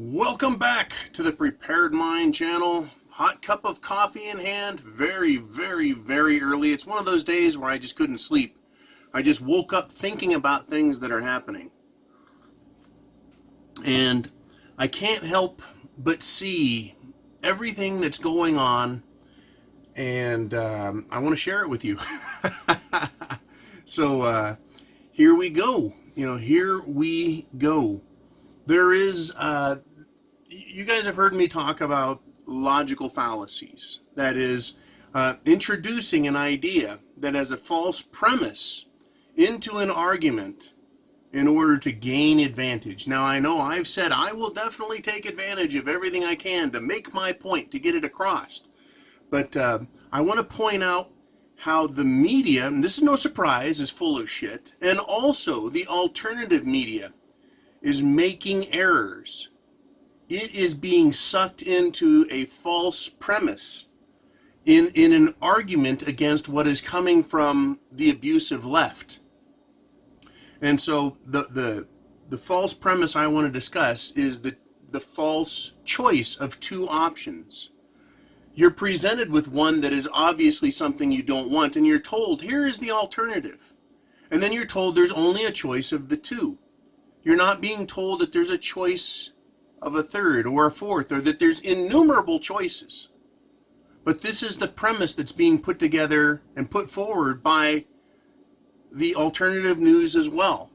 Welcome back to the Prepared Mind channel. Hot cup of coffee in hand, very, very, very early. It's one of those days where I just couldn't sleep. I just woke up thinking about things that are happening. And I can't help but see everything that's going on, and I want to share it with you. So here we go. Here we go. There is, you guys have heard me talk about logical fallacies. That is, introducing an idea that has a false premise into an argument in order to gain advantage. Now, I know I've said I will definitely take advantage of everything I can to make my point, to get it across. But I want to point out how the media, and this is no surprise, is full of shit, and also the alternative media is making errors. It is being sucked into a false premise in an argument against what is coming from the abusive left. And so the false premise I want to discuss is the false choice of two options. You're presented with one that is obviously something you don't want, and you're told, here is the alternative. And then you're told there's only a choice of the two. You're not being told that there's a choice of a third or a fourth, or that there's innumerable choices. But this is the premise that's being put together and put forward by the alternative news as well.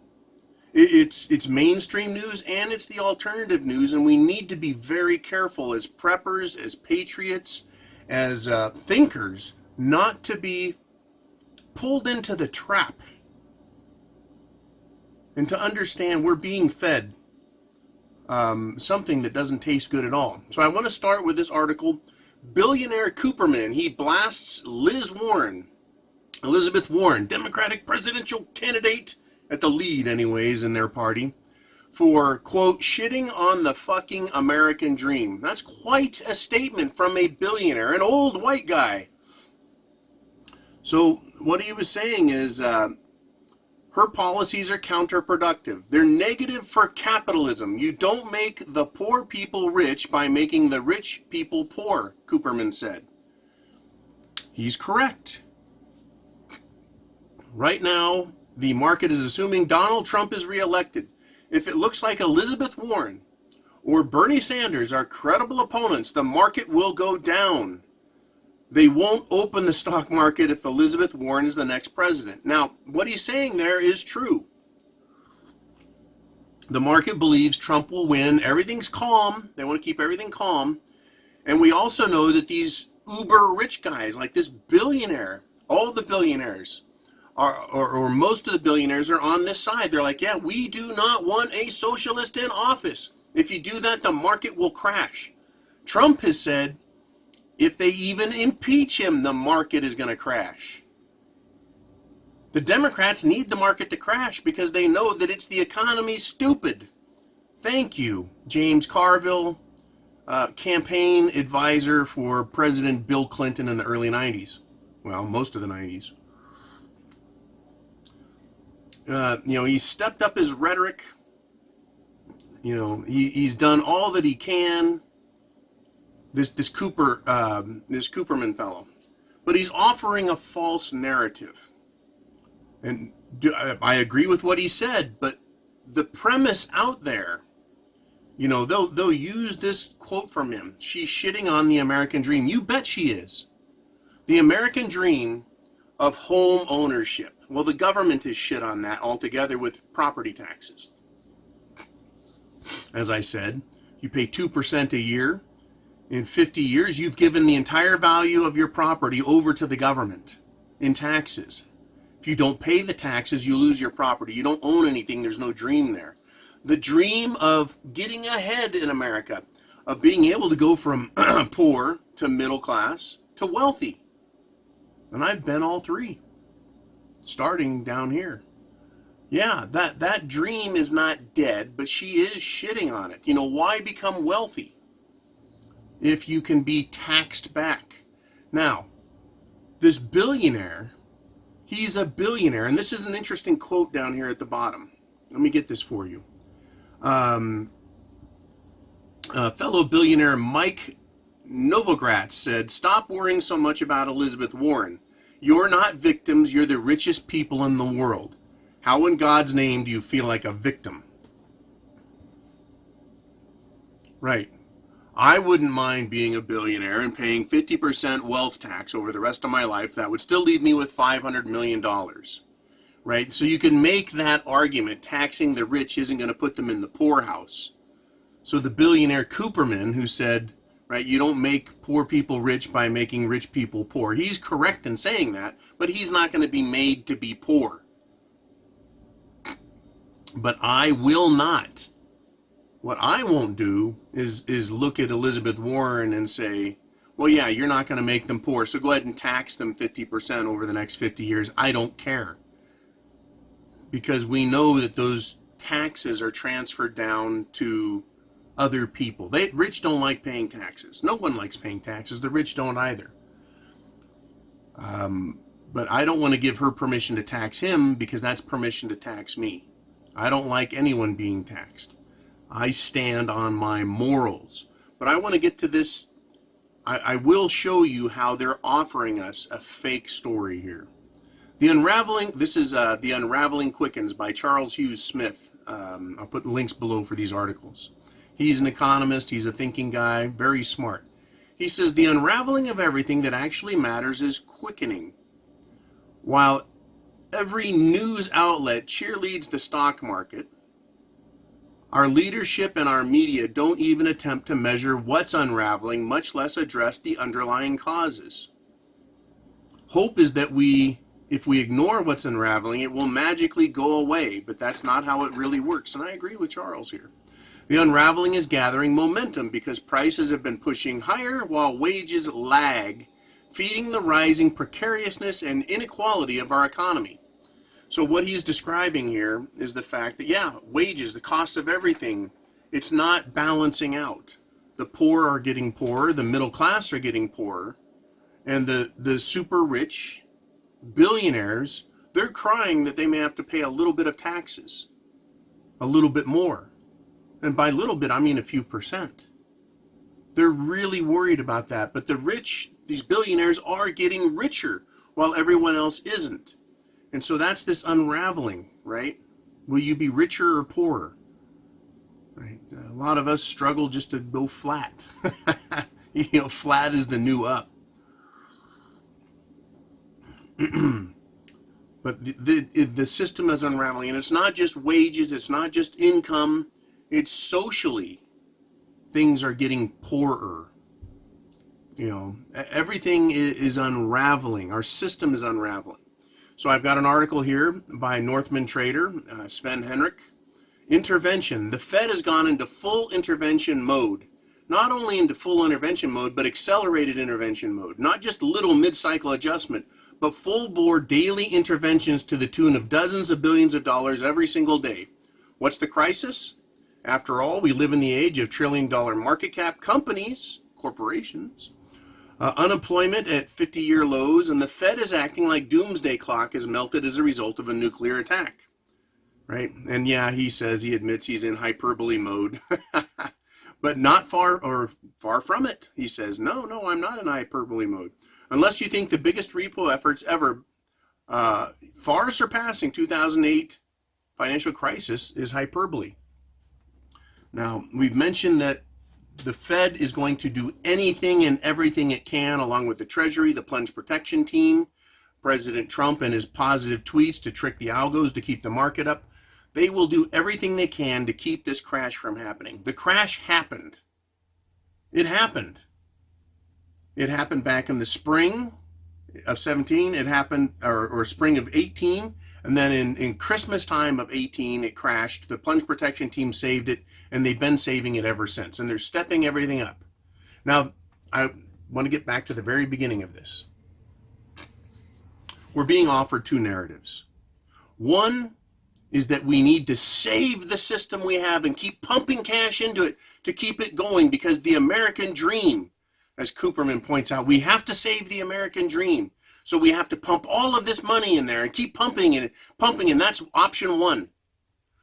It's mainstream news and it's the alternative news, and we need to be very careful as preppers, as patriots, as thinkers, not to be pulled into the trap, and to understand we're being fed something that doesn't taste good at all. So I want to start with this article. Billionaire Cooperman, he blasts Elizabeth Warren, Democratic presidential candidate, at the lead anyways in their party, for, quote, shitting on the fucking American dream. That's quite a statement from a billionaire, an old white guy. So what he was saying is her policies are counterproductive. They're negative for capitalism. You don't make the poor people rich by making the rich people poor, Cooperman said. He's correct. Right now, the market is assuming Donald Trump is reelected. If it looks like Elizabeth Warren or Bernie Sanders are credible opponents, the market will go down. They won't open the stock market if Elizabeth Warren is the next president. Now, what he's saying there is true. The market believes Trump will win. Everything's calm. They want to keep everything calm. And we also know that these uber rich guys, like this billionaire, all the billionaires, or most of the billionaires are on this side. They're like, yeah, we do not want a socialist in office. If you do that, the market will crash. Trump has said, if they even impeach him, the market is going to crash. The Democrats need the market to crash because they know that it's the economy's stupid. Thank you, James Carville, campaign advisor for President Bill Clinton in the early 90s. Well, most of the 90s. He stepped up his rhetoric. He's done all that he can. This Cooperman fellow, but he's offering a false narrative. And I agree with what he said, but the premise out there, they'll use this quote from him. She's shitting on the American dream. You bet she is. The American dream of home ownership. Well, the government has shit on that altogether with property taxes. As I said, you pay 2% a year. In 50 years, you've given the entire value of your property over to the government in taxes. If you don't pay the taxes, you lose your property. You don't own anything. There's no dream there. The dream of getting ahead in America, of being able to go from poor to middle class to wealthy. And I've been all three, starting down here. Yeah, that dream is not dead, but she is shitting on it. Why become wealthy if you can be taxed back? Now, this billionaire, he's a billionaire, and this is an interesting quote down here at the bottom. Let me get this for you. Fellow billionaire Mike Novogratz said, "Stop worrying so much about Elizabeth Warren. You're not victims, you're the richest people in the world. How in God's name do you feel like a victim?" Right. I wouldn't mind being a billionaire and paying 50% wealth tax over the rest of my life. That would still leave me with $500 million. Right? So you can make that argument. Taxing the rich isn't going to put them in the poorhouse. So the billionaire Cooperman, who said, right, you don't make poor people rich by making rich people poor. He's correct in saying that, but he's not going to be made to be poor. But I will not. What I won't do is look at Elizabeth Warren and say, well, yeah, you're not going to make them poor, so go ahead and tax them 50% over the next 50 years. I don't care. Because we know that those taxes are transferred down to other people. Rich don't like paying taxes. No one likes paying taxes. The rich don't either. But I don't want to give her permission to tax him because that's permission to tax me. I don't like anyone being taxed. I stand on my morals. But I want to get to this. I will show you how they're offering us a fake story here. The Unraveling, this is The Unraveling Quickens by Charles Hughes Smith. I'll put links below for these articles. He's an economist. He's a thinking guy, very smart. He says the unraveling of everything that actually matters is quickening. While every news outlet cheerleads the stock market, our leadership and our media don't even attempt to measure what's unraveling, much less address the underlying causes. Hope is that if we ignore what's unraveling, it will magically go away, but that's not how it really works. And I agree with Charles here. The unraveling is gathering momentum because prices have been pushing higher while wages lag, feeding the rising precariousness and inequality of our economy. So what he's describing here is the fact that, yeah, wages, the cost of everything, it's not balancing out. The poor are getting poorer, the middle class are getting poorer, and the super rich billionaires, they're crying that they may have to pay a little bit of taxes, a little bit more. And by little bit, I mean a few percent. They're really worried about that. But the rich, these billionaires, are getting richer while everyone else isn't. And so that's this unraveling, right? Will you be richer or poorer? Right? A lot of us struggle just to go flat. Flat is the new up. But the system is unraveling. And it's not just wages. It's not just income. It's socially. Things are getting poorer. Everything is unraveling. Our system is unraveling. So I've got an article here by Northman trader, Sven Henrik. Intervention. The Fed has gone into full intervention mode. Not only into full intervention mode, but accelerated intervention mode. Not just little mid-cycle adjustment, but full-bore daily interventions to the tune of dozens of billions of dollars every single day. What's the crisis? After all, we live in the age of trillion-dollar market cap companies, corporations, unemployment at 50-year lows, and the Fed is acting like doomsday clock is melted as a result of a nuclear attack, right? And yeah, he admits he's in hyperbole mode, but not far from it. He says, no, I'm not in hyperbole mode. Unless you think the biggest repo efforts ever, far surpassing 2008 financial crisis, is hyperbole. Now, we've mentioned that the Fed is going to do anything and everything it can, along with the Treasury, the plunge protection team, President Trump and his positive tweets to trick the algos to keep the market up. They will do everything they can to keep this crash from happening. The crash happened. It happened. It happened back in the spring of 17. It happened, or spring of 18. And then in Christmas time of 18, it crashed. The plunge protection team saved it, and they've been saving it ever since. And they're stepping everything up. Now, I want to get back to the very beginning of this. We're being offered two narratives. One is that we need to save the system we have and keep pumping cash into it to keep it going, because the American dream, as Cooperman points out, we have to save the American dream. So we have to pump all of this money in there and keep pumping, and that's option one.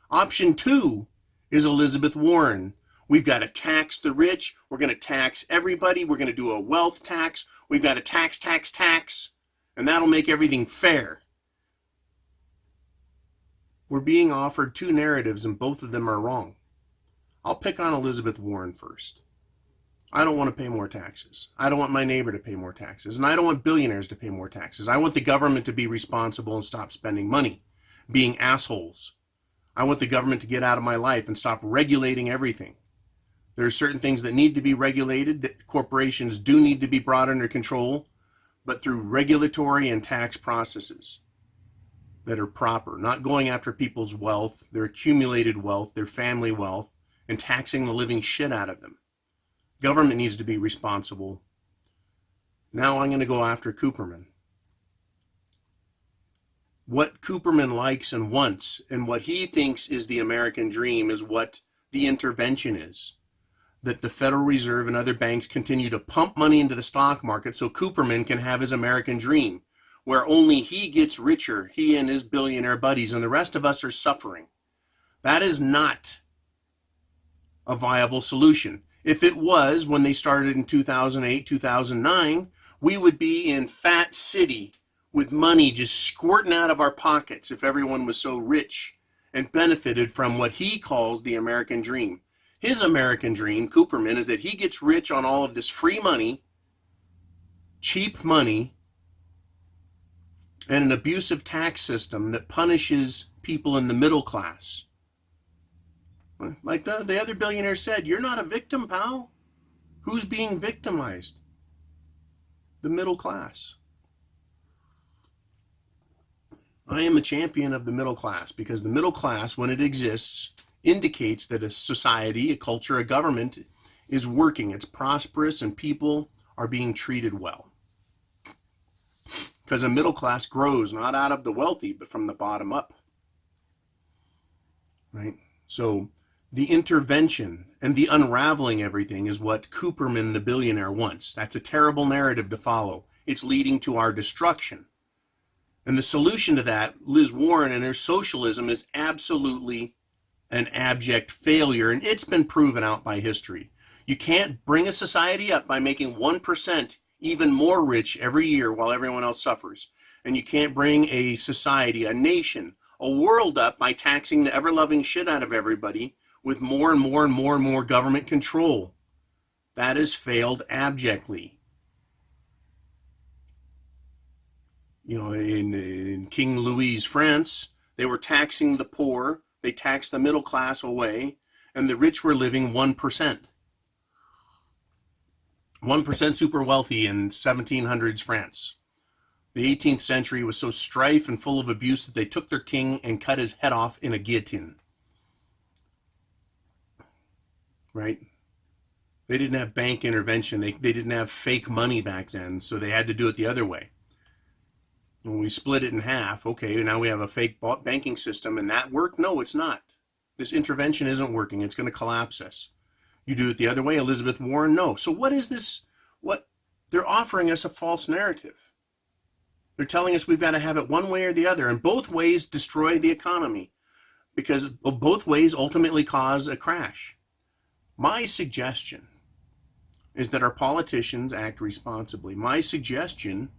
Option two is Elizabeth Warren, We've got to tax the rich. We're going to tax everybody. We're going to do a wealth tax. We've got to tax. And that'll make everything fair. We're being offered two narratives and both of them are wrong. I'll pick on Elizabeth Warren first. I don't want to pay more taxes. I don't want my neighbor to pay more taxes. And I don't want billionaires to pay more taxes. I want the government to be responsible and stop spending money, being assholes. I want the government to get out of my life and stop regulating everything. There are certain things that need to be regulated, that corporations do need to be brought under control, but through regulatory and tax processes that are proper, not going after people's wealth, their accumulated wealth, their family wealth, and taxing the living shit out of them. Government needs to be responsible. Now I'm going to go after Cooperman. What Cooperman likes and wants, and what he thinks is the American dream, is what the intervention is. That the Federal Reserve and other banks continue to pump money into the stock market so Cooperman can have his American dream, where only he gets richer, he and his billionaire buddies, and the rest of us are suffering. That is not a viable solution. If it was, when they started in 2008, 2009, we would be in Fat City with money just squirting out of our pockets if everyone was so rich and benefited from what he calls the American dream. His American dream, Cooperman, is that he gets rich on all of this free money, cheap money, and an abusive tax system that punishes people in the middle class. Like the other billionaire said, you're not a victim, pal. Who's being victimized? The middle class. I am a champion of the middle class because the middle class, when it exists, indicates that a society, a culture, a government is working. It's prosperous and people are being treated well. Because a middle class grows not out of the wealthy, but from the bottom up. Right? So the intervention and the unraveling everything is what Cooperman, the billionaire, wants. That's a terrible narrative to follow. It's leading to our destruction. And the solution to that, Liz Warren and her socialism, is absolutely an abject failure, and it's been proven out by history. You can't bring a society up by making 1% even more rich every year while everyone else suffers. And you can't bring a society, a nation, a world up by taxing the ever-loving shit out of everybody with more and more and more and more government control. That has failed abjectly. You know, in King Louis' France, they were taxing the poor. They taxed the middle class away, and the rich were living 1%. 1% super wealthy in 1700s France. The 18th century was so strife and full of abuse that they took their king and cut his head off in a guillotine. Right? They didn't have bank intervention. They didn't have fake money back then, so they had to do it the other way. When we split it in half, okay, now we have a fake banking system, and that worked? No, it's not. This intervention isn't working. It's going to collapse us. You do it the other way, Elizabeth Warren? No. So what is this? What? They're offering us a false narrative. They're telling us we've got to have it one way or the other, and both ways destroy the economy because both ways ultimately cause a crash. My suggestion is that our politicians act responsibly. My suggestion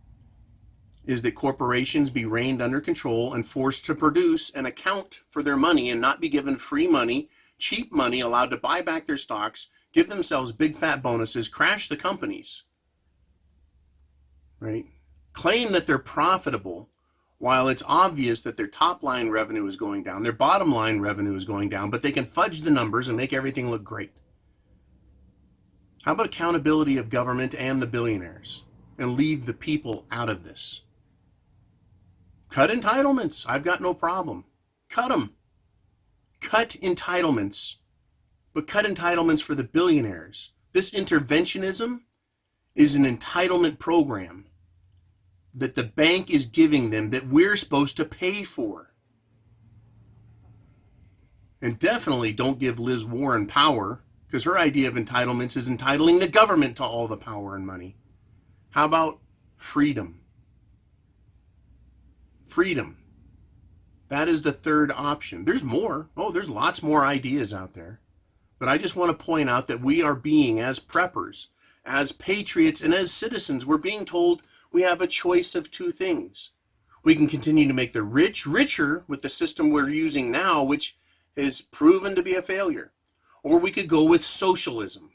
is that corporations be reined under control and forced to produce and account for their money and not be given free money, cheap money, allowed to buy back their stocks, give themselves big fat bonuses, crash the companies, right? Claim that they're profitable while it's obvious that their top line revenue is going down, their bottom line revenue is going down, but they can fudge the numbers and make everything look great. How about accountability of government and the billionaires and leave the people out of this? Cut entitlements. I've got no problem. Cut them. Cut entitlements. But cut entitlements for the billionaires. This interventionism is an entitlement program that the bank is giving them that we're supposed to pay for. And definitely don't give Liz Warren power, because her idea of entitlements is entitling the government to all the power and money. How about freedom? Freedom. That is the third option. There's more. Oh, there's lots more ideas out there. But I just want to point out that we are being, as preppers, as patriots, and as citizens, we're being told we have a choice of two things. We can continue to make the rich richer with the system we're using now, which is proven to be a failure. Or we could go with socialism.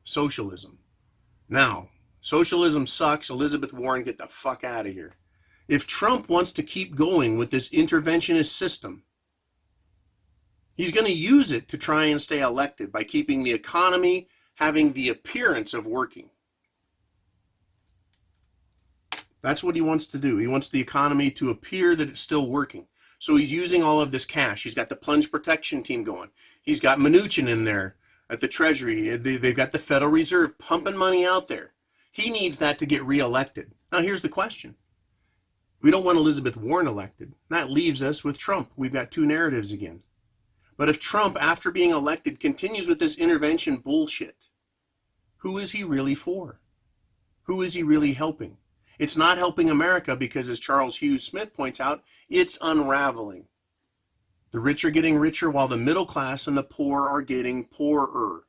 Socialism. Now, socialism sucks. Elizabeth Warren, get the fuck out of here. If Trump wants to keep going with this interventionist system, he's going to use it to try and stay elected by keeping the economy having the appearance of working. That's what he wants to do. He wants the economy to appear that it's still working. So he's using all of this cash. He's got the plunge protection team going. He's got Mnuchin in there at the Treasury. They've got the Federal Reserve pumping money out there. He needs that to get reelected. Now here's the question. We don't want Elizabeth Warren elected. That leaves us with Trump. We've got two narratives again. But if Trump, after being elected, continues with this intervention bullshit, who is he really for? Who is he really helping? It's not helping America because, as Charles Hughes Smith points out, it's unraveling. The rich are getting richer while the middle class and the poor are getting poorer.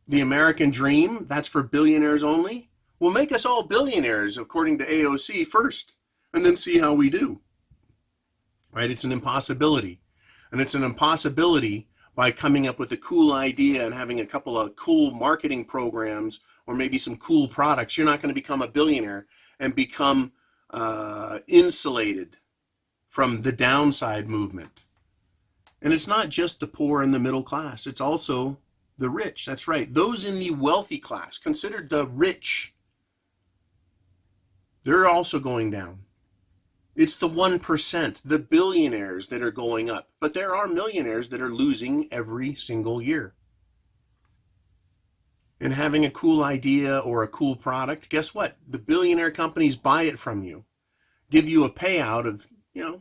The American dream, that's for billionaires only, will make us all billionaires, according to AOC, first, and then see how we do. Right? It's an impossibility. And it's an impossibility by coming up with a cool idea and having a couple of cool marketing programs or maybe some cool products. You're not going to become a billionaire and become insulated from the downside movement. And it's not just the poor and the middle class. It's also the rich. That's right. Those in the wealthy class, considered the rich, they're also going down. It's the 1%, the billionaires, that are going up. But there are millionaires that are losing every single year. And having a cool idea or a cool product, guess what? The billionaire companies buy it from you, give you a payout of,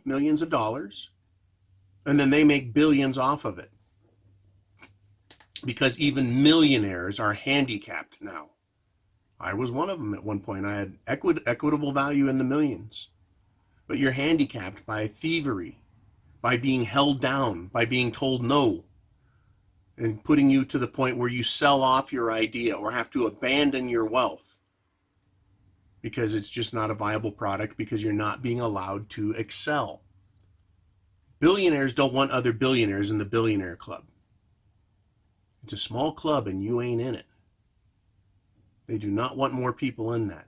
millions of dollars, and then they make billions off of it. Because even millionaires are handicapped now. I was one of them at one point. I had equitable value in the millions. But you're handicapped by thievery, by being held down, by being told no, and putting you to the point where you sell off your idea or have to abandon your wealth because it's just not a viable product because you're not being allowed to excel. Billionaires don't want other billionaires in the billionaire club. It's a small club and you ain't in it. They do not want more people in that.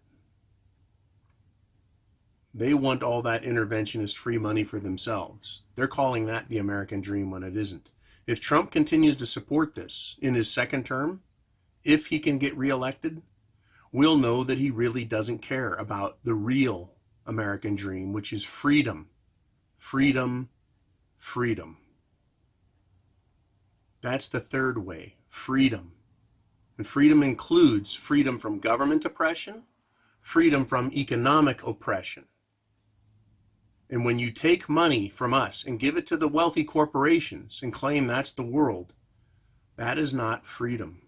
They want all that interventionist free money for themselves. They're calling that the American dream when it isn't. If Trump continues to support this in his second term, if he can get reelected, we'll know that he really doesn't care about the real American dream, which is freedom. Freedom, freedom. That's the third way, freedom. And freedom includes freedom from government oppression, freedom from economic oppression. And when you take money from us and give it to the wealthy corporations and claim that's the world, that is not freedom.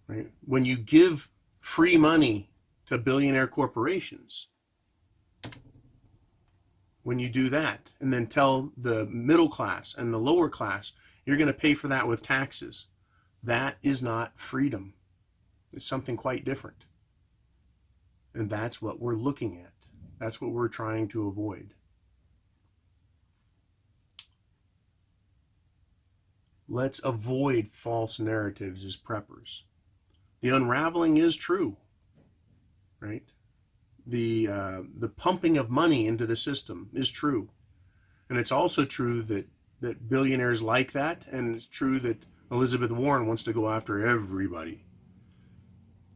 Right? When you give free money to billionaire corporations, when you do that and then tell the middle class and the lower class, you're going to pay for that with taxes, that is not freedom. It's something quite different. And that's what we're looking at. That's what we're trying to avoid. Let's avoid false narratives as preppers. The unraveling is true, right? The pumping of money into the system is true. And it's also true that billionaires like that, and it's true that Elizabeth Warren wants to go after everybody.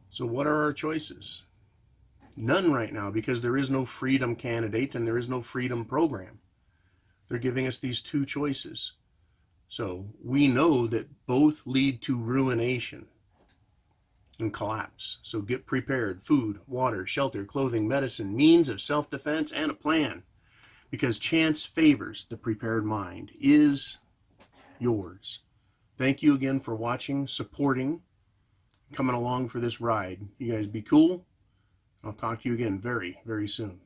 So what are our choices? None right now, because there is no freedom candidate and there is no freedom program. They're giving us these two choices. So we know that both lead to ruination and collapse. So get prepared. Food, water, shelter, clothing, medicine, means of self-defense, and a plan. Because chance favors the prepared mind is yours. Thank you again for watching, supporting, coming along for this ride. You guys be cool. I'll talk to you again very, very soon.